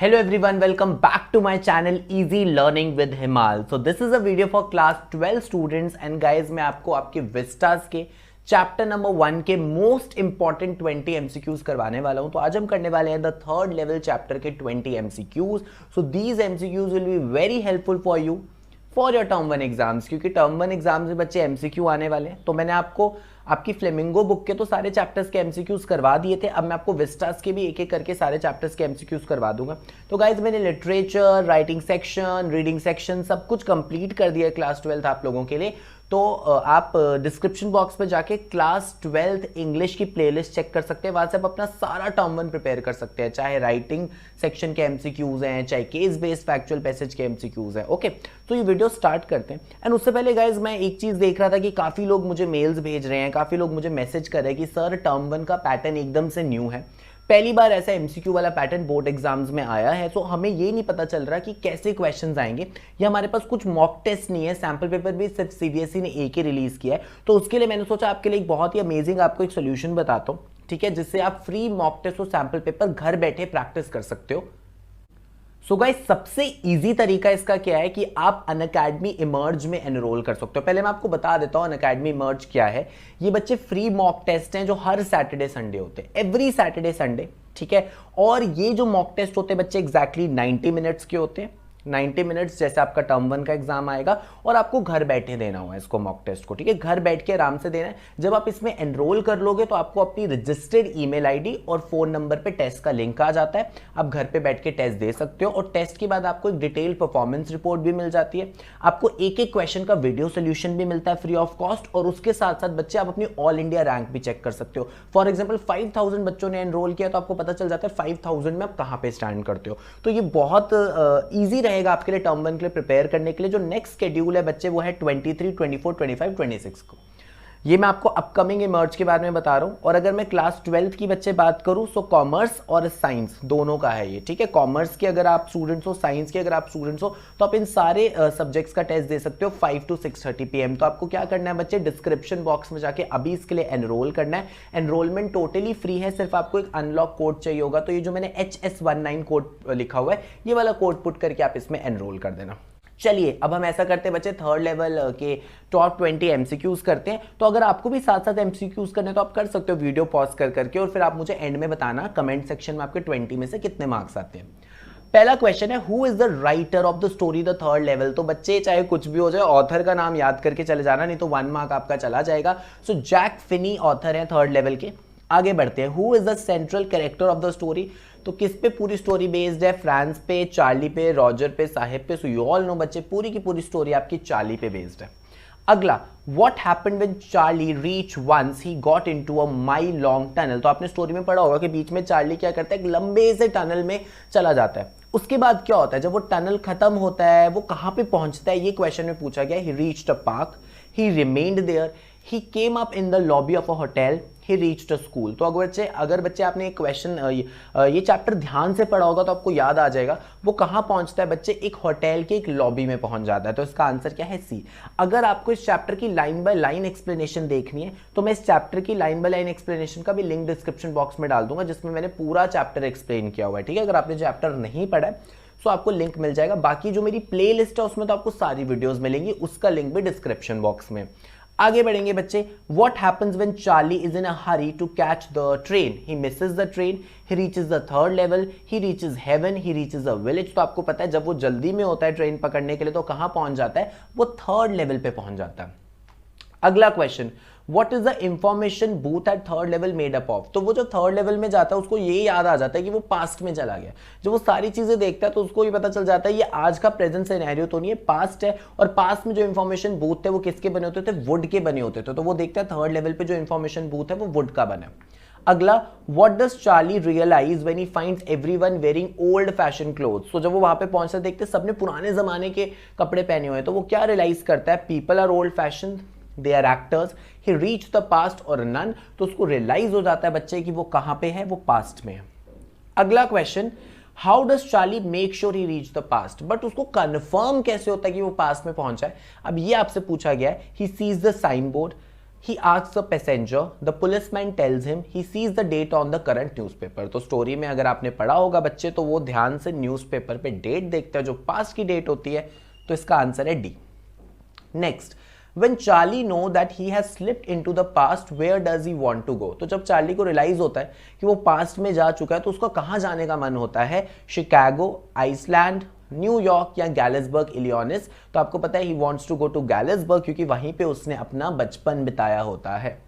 Hello everyone, welcome back to my channel Easy Learning with Himal. So this is a video for class 12 students and guys मैं आपको आपके Vistas के chapter number 1 के most important 20 MCQs करवाने वाला हूं। तो आज हम करने वाले हैं द थर्ड लेवल चैप्टर के 20 MCQs। So these MCQs will be very helpful for you for your term 1 exams, क्योंकि टर्म 1 एग्जाम्स में बच्चे MCQ आने वाले हैं। तो मैंने आपको आपकी फ्लेमिंगो बुक के तो सारे चैप्टर्स के MCQs करवा दिए थे, अब मैं आपको विस्टास के भी एक एक करके सारे चैप्टर्स के MCQs करवा दूंगा। तो गाइज मैंने literature, writing section, reading section सब कुछ कंप्लीट कर दिया है क्लास 12 आप लोगों के लिए। तो आप डिस्क्रिप्शन बॉक्स में जाके क्लास 12 इंग्लिश की प्लेलिस्ट चेक कर सकते हैं, वहां से आप अपना सारा टर्म 1 प्रिपेयर कर सकते हैं, चाहे राइटिंग सेक्शन के MCQs हैं, चाहे केस बेस्ड फैक्चुअल पैसेज के MCQs हैं। ओके, तो ये वीडियो स्टार्ट करते हैं। एंड उससे पहले गाइज मैं एक चीज देख रहा था कि काफी लोग मुझे मेल्स भेज रहे हैं, काफी लोग मुझे मैसेज कर रहे हैं कि सर टर्म 1 का पैटर्न एकदम से न्यू है, पहली बार ऐसा MCQ वाला पैटर्न बोर्ड एग्जाम्स में आया है। तो हमें ये नहीं पता चल रहा कि कैसे क्वेश्चंस आएंगे, या हमारे पास कुछ मॉक टेस्ट नहीं है, सैंपल पेपर भी सिर्फ CBSE ने एक ही रिलीज किया है। तो उसके लिए मैंने सोचा आपके लिए एक बहुत ही अमेजिंग आपको एक सोल्यूशन बताता हूँ, ठीक है, जिससे आप फ्री मॉक टेस्ट और सैंपल पेपर घर बैठे प्रैक्टिस कर सकते हो। सो गाइस सबसे इजी तरीका इसका क्या है कि आप अनअकैडमी इमर्ज में एनरोल कर सकते हो। पहले मैं आपको बता देता हूं अनअकैडमी इमर्ज क्या है। ये बच्चे फ्री मॉक टेस्ट हैं जो हर सैटरडे संडे होते हैं, एवरी सैटरडे संडे, ठीक है। और ये जो मॉक टेस्ट होते हैं बच्चे एग्जैक्टली 90 मिनट्स के होते हैं। 90 मिनट्स जैसे आपका टर्म 1 का एग्जाम आएगा, और आपको घर बैठे देना हुआ है इसको मॉक टेस्ट को, ठीक है, घर बैठ के आराम से देना है। जब आप इसमें एनरोल कर लोगे तो आपको अपनी रजिस्टर्ड ईमेल आईडी और फोन नंबर पे टेस्ट का लिंक आ जाता है। आप घर पे बैठ के टेस्ट दे सकते हो, और टेस्ट के बाद आपको एक डिटेल परफॉर्मेंस रिपोर्ट भी मिल जाती है। आपको एक एक क्वेश्चन का वीडियो सोल्यूशन भी मिलता है फ्री ऑफ कॉस्ट, और उसके साथ साथ बच्चे आप अपनी ऑल इंडिया रैंक भी चेक कर सकते हो। फॉर एग्जाम्पल 5000 बच्चों ने एनरोल किया तो आपको पता चल जाता है 5000 में आप कहाँ पे स्टैंड करते हो। तो ये बहुत ईजी रहेगा आपके लिए टर्म 1 के लिए प्रिपेयर करने के लिए। जो नेक्स्ट शेड्यूल है बच्चे वो है 23, 24, 25, 26 को। ये मैं आपको अपकमिंग इमर्ज के बारे में बता रहा हूं। और अगर मैं क्लास 12 की बच्चे बात करूं तो कॉमर्स और साइंस दोनों का है ये, ठीक है। कॉमर्स की अगर आप स्टूडेंट्स हो, साइंस के अगर आप स्टूडेंट्स हो, तो आप इन सारे सब्जेक्ट्स का टेस्ट दे सकते हो 5 to 6:30 PM। तो आपको क्या करना है बच्चे, डिस्क्रिप्शन बॉक्स में जाके अभी इसके लिए एनरोल करना है। एनरोलमेंट टोटली फ्री है, सिर्फ आपको एक अनलॉक कोड चाहिए होगा। तो ये जो मैंने HS19 कोड लिखा हुआ है, ये वाला कोड पुट करके आप इसमें एनरोल कर देना। चलिए अब हम ऐसा करते हैं बच्चे, थर्ड लेवल के टॉप 20 MCQs करते हैं। तो अगर आपको भी साथ साथ MCQs करने तो आप कर सकते हो वीडियो पॉज कर करके, और फिर आप मुझे एंड में बताना कमेंट सेक्शन में आपके 20 में से कितने मार्क्स आते हैं। पहला क्वेश्चन है, who is the writer of the story the third level. तो बच्चे चाहे कुछ भी हो जाए, ऑथर का नाम याद करके चले जाना, नहीं तो 1 मार्क आपका चला जाएगा। सो जैक फिनी ऑथर है थर्ड लेवल के। आगे बढ़ते हैं, who is the central character of the story. तो किस पे पूरी स्टोरी बेस्ड है, फ्रांस पे, चार्ली पे, रॉजर पे, साहिब पे। सो यू ऑल नो बच्चे पूरी की पूरी स्टोरी आपकी चार्ली पे बेस्ड है। अगला, what happened when Charlie reach once he got into a mile long tunnel. तो आपने स्टोरी में पढ़ा होगा कि बीच में चार्ली क्या करता है, एक लंबे से टनल में चला जाता है। उसके बाद क्या होता है, जब वो टनल खत्म होता है वो कहां पे पहुंचता है, ये क्वेश्चन में पूछा गया। He reached a park, he remained there, he came up in the lobby of a hotel, he reached a school. तो अगर बच्चे आपने एक क्वेश्चन ये चैप्टर ध्यान से पढ़ा होगा तो आपको याद आ जाएगा वो कहां पहुंचता है बच्चे, एक होटल के एक लॉबी में पहुंच जाता है। तो इसका आंसर क्या है, सी। अगर आपको इस चैप्टर की लाइन बाय लाइन एक्सप्लेनेशन देखनी है तो मैं इस चैप्टर की लाइन बाय लाइन एक्सप्लेनेशन का भी लिंक डिस्क्रिप्शन बॉक्स में डाल दूंगा, जिसमें मैंने पूरा चैप्टर एक्सप्लेन किया हुआ है, ठीक है। अगर आपने चैप्टर नहीं पढ़ा है तो आपको लिंक मिल जाएगा। बाकी जो मेरी प्ले लिस्ट है उसमें तो आपको सारी वीडियोस मिलेंगी, उसका लिंक भी डिस्क्रिप्शन बॉक्स में। आगे बढ़ेंगे बच्चे, what happens when Charlie is in a hurry to catch the train? He misses the train, he reaches the third level, he reaches heaven, he reaches a village। तो आपको पता है जब वो जल्दी में होता है ट्रेन पकड़ने के लिए तो कहां पहुंच जाता है, वो थर्ड लेवल पे पहुंच जाता है। अगला question, What is the information booth at third level made up of? तो वो जो थर्ड लेवल में जाता है उसको ये याद आ जाता है कि वो पास्ट में चला गया। जब वो सारी चीजें देखता है तो उसको ये पता चल जाता है ये आज का प्रेजेंट सिनेरियो तो नहीं है, पास्ट है। और पास्ट में जो इंफॉर्मेशन बूथ थे वो किसके बने होते थे, वुड के बने होते थे। तो वो देखता है थर्ड लेवल पे जो इंफॉर्मेशन बूथ है वो वुड का बना है। अगला, what does Charlie realise when he finds everyone wearing old fashion clothes. तो जब वो वहां पे पहुंचता है देखते सबने पुराने जमाने के कपड़े पहने हुए हैं, तो वो क्या रियलाइज करता है, people are old fashion, they are actors, he reach the past और नन। तो उसको रियलाइज हो जाता है बच्चे कि वो कहां पे है, वो पास्ट में है। अगला question, how does Charlie make sure he reach the past. But उसको कंफर्म कैसे होता है कि वो पास्ट में पहुंचा है। अब ये आपसे पूछा गया है, he sees the sign board, He asks a passenger, the policeman tells him he sees the date on the current newspaper. तो स्टोरी में अगर आपने पढ़ा होगा बच्चे तो वो ध्यान से न्यूज़पेपर पे डेट देखते हैं जो पास्ट की डेट होती है, तो इसका आंसर है D. Next, when Charlie know that he has slipped into the past, where does he want to go? तो जब चार्ली को रियलाइज होता है कि वो पास्ट में जा चुका है तो उसको कहाँ जाने का मन होता है? शिकागो, आइसलैंड, न्यूयॉर्क या गैलिसबर्ग, इलिनॉइस. तो आपको पता है ही wants to go to Galesburg क्योंकि वहीं पे उसने अपना बचपन बिताया होता है.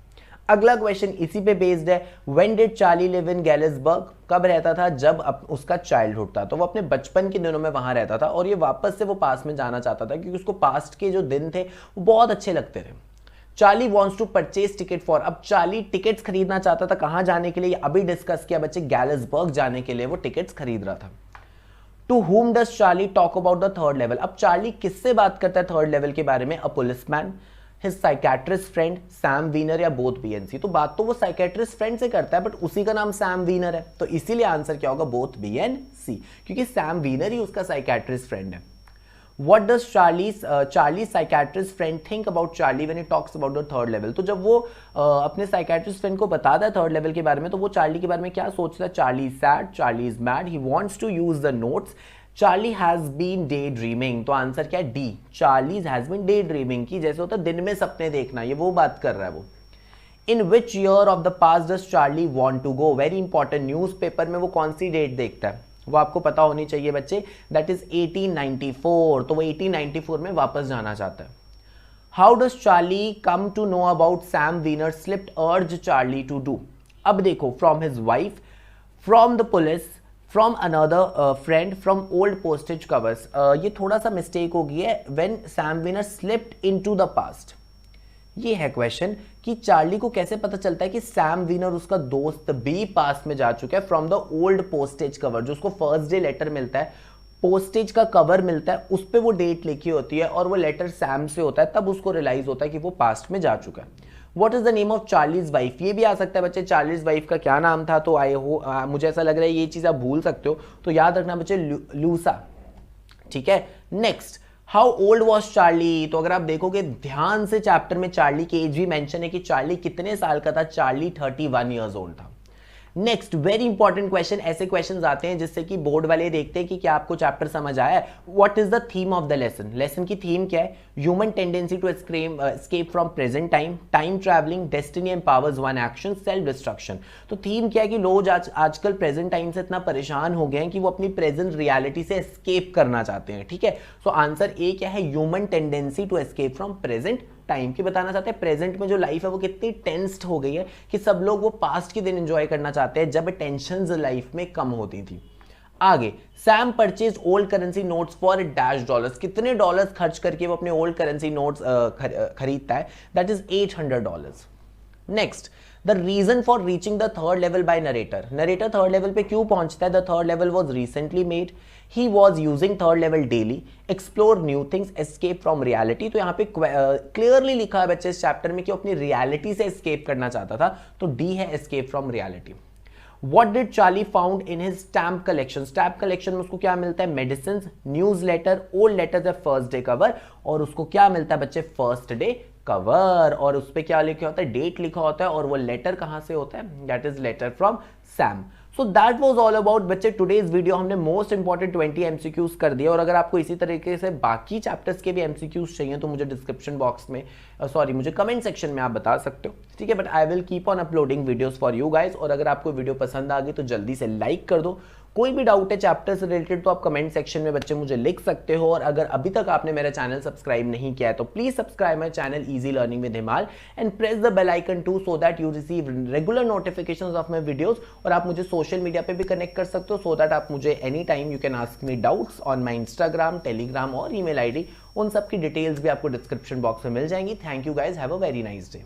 अगला क्वेश्चन इसी पे बेस्ड है. When did Charlie live in Galesburg? कब रहता था? जब उसका चाइल्डहुड था. तो वो अपने बचपन के दिनों में वहां रहता था और ये वापस से वो पास्ट में जाना चाहता था क्योंकि उसको पास्ट के जो दिन थे वो बहुत अच्छे लगते थे. Charlie wants to purchase ticket for. अब चार्ली टिकट्स खरीदना चाहता था. कहां जाने के लिए? अभी डिस्कस किया बच्चे, गैलिसबर्ग जाने के लिए वो टिकट्स खरीद रहा था. To whom does Charlie talk about the third level? अब चार्ली किससे बात करता है थर्ड लेवल के बारे में? A policeman, his psychiatrist friend, Sam Weiner या बोथ बीएनसी. तो बात तो वो साइकेट्रिस्ट फ्रेंड से करता है बट उसी का नाम सैम वीनर है, तो इसीलिए आंसर क्या होगा? बोथ बीएनसी, क्योंकि सैम वीनर ही उसका साइकेट्रिस्ट फ्रेंड है. What does Charlie's psychiatrist friend think about Charlie when he talks about the third level? तो जब वो अपने साइकेट्रिस्ट फ्रेंड को बताता है थर्ड लेवल के बारे में तो वो चार्ली के बारे में क्या सोचता है? Charlie is sad, Charlie is mad, he wants to use the notes, Charlie has been day dreaming. तो आंसर क्या है? D. Charlie has been day dreaming की जैसे होता है दिन में सपने देखना, ये वो बात कर रहा है वो. In which year of the past does Charlie want to go? Very important. Newspaper में वो कौन सी डेट देखता है वो आपको पता होनी चाहिए बच्चे. That is 1894. तो वो 1894 में वापस जाना चाहता है. How does Charlie come to know about Sam Weiner slipped urge Charlie to do? अब देखो, from his wife, from the police, from another friend, from old postage covers. ये थोड़ा सा मिस्टेक हो गई है. When Sam Weiner slipped into the past, ये है क्वेश्चन कि चार्ली को कैसे पता चलता है कि सैम वीनर उसका दोस्त भी पास में जा चुका है. From the old postage cover, जो उसको फर्स्ट डे लेटर मिलता है, पोस्टेज का कवर मिलता है, उस पर वो डेट लिखी होती है और वो लेटर सैम से होता है, तब उसको रियलाइज होता है कि वो पास्ट में जा चुका है. What is the name of Charlie's wife? ये भी आ सकता है बच्चे, चार्लीज वाइफ का क्या नाम था? तो मुझे ऐसा लग रहा है ये चीज आप भूल सकते हो, तो याद रखना बच्चे, लूसा. ठीक है. Next, how old was Charlie? तो अगर आप देखोगे ध्यान से चैप्टर में चार्ली की एज भी मेंशन है कि चार्ली कितने साल का था. चार्ली 31 ईयर्स ओल्ड था. Next, very important question. ऐसे क्वेश्चन आते हैं जिससे कि बोर्ड वाले देखते हैं कि क्या आपको चैप्टर समझ आया है. What is the theme of the lesson? Lesson की थीम क्या है? Human tendency to escape from present time, time travelling, destiny empowers one action, self destruction. तो थीम क्या है कि लोग आजकल प्रेजेंट टाइम से इतना परेशान हो गए हैं कि वो अपनी प्रेजेंट रियलिटी से एस्केप करना चाहते हैं. ठीक है. सो आंसर ए क्या है? Human tendency to escape from present time. की बताना चाहते हैं प्रेजेंट में जो लाइफ है वो कितनी टेंस्ड हो गई है कि सब लोग वो पास्ट के दिन एंजॉय करना चाहते हैं जब टेंशन्स लाइफ में कम होती थी. आगे, Sam purchase old currency notes for $. कितने डॉलर्स खर्च करके वो अपने ओल्ड करेंसी नोट्स खरीदता है? That is $800. Next, the reason for reaching the third level by narrator. Narrator third level पे क्यों पहुंचता है? The third level was recently made, he was using third level daily, explore new things, escape from reality. तो यहाँ पे clearly लिखा है बच्चे इस चैप्टर में कि अपनी रियलिटी से एस्केप करना चाहता था, तो डी है escape from reality. What did Charlie found in his stamp collection? Stamp collection में उसको क्या मिलता है? Medicine, news letter, old letter, first day cover, और उसको क्या मिलता है बच्चे? First day cover. और उस पर क्या लिखा होता है? डेट लिखा होता है. और वो लेटर कहां से होता है? That is letter from Sam. So that was all about बच्चे टुडेज वीडियो. हमने मोस्ट इंपॉर्टेंट 20 MCQs कर दिया. और अगर आपको इसी तरीके से बाकी चैप्टर्स के भी MCQs चाहिए तो मुझे डिस्क्रिप्शन बॉक्स में मुझे कमेंट सेक्शन में आप बता सकते हो. ठीक है. But I will keep on uploading videos for you guys. और अगर आपको वीडियो पसंद आ गई तो जल्दी से लाइक कर दो. कोई भी डाउट है चैप्टर से रिलेटेड तो आप कमेंट सेक्शन में बच्चे मुझे लिख सकते हो. और अगर अभी तक आपने मेरा चैनल सब्सक्राइब नहीं किया है तो please subscribe my channel easy learning with Himal and press the bell icon to so that you receive regular notifications of my videos. और आप मुझे सोशल मीडिया पे भी कनेक्ट कर सकते हो सो दैट आप मुझे any time you can ask me doubts on my Instagram, Telegram और ईमेल ID. उन सब की डिटेल्स भी आपको डिस्क्रिप्शन बॉक्स में मिल जाएंगी. Thank you guys, have a very nice day.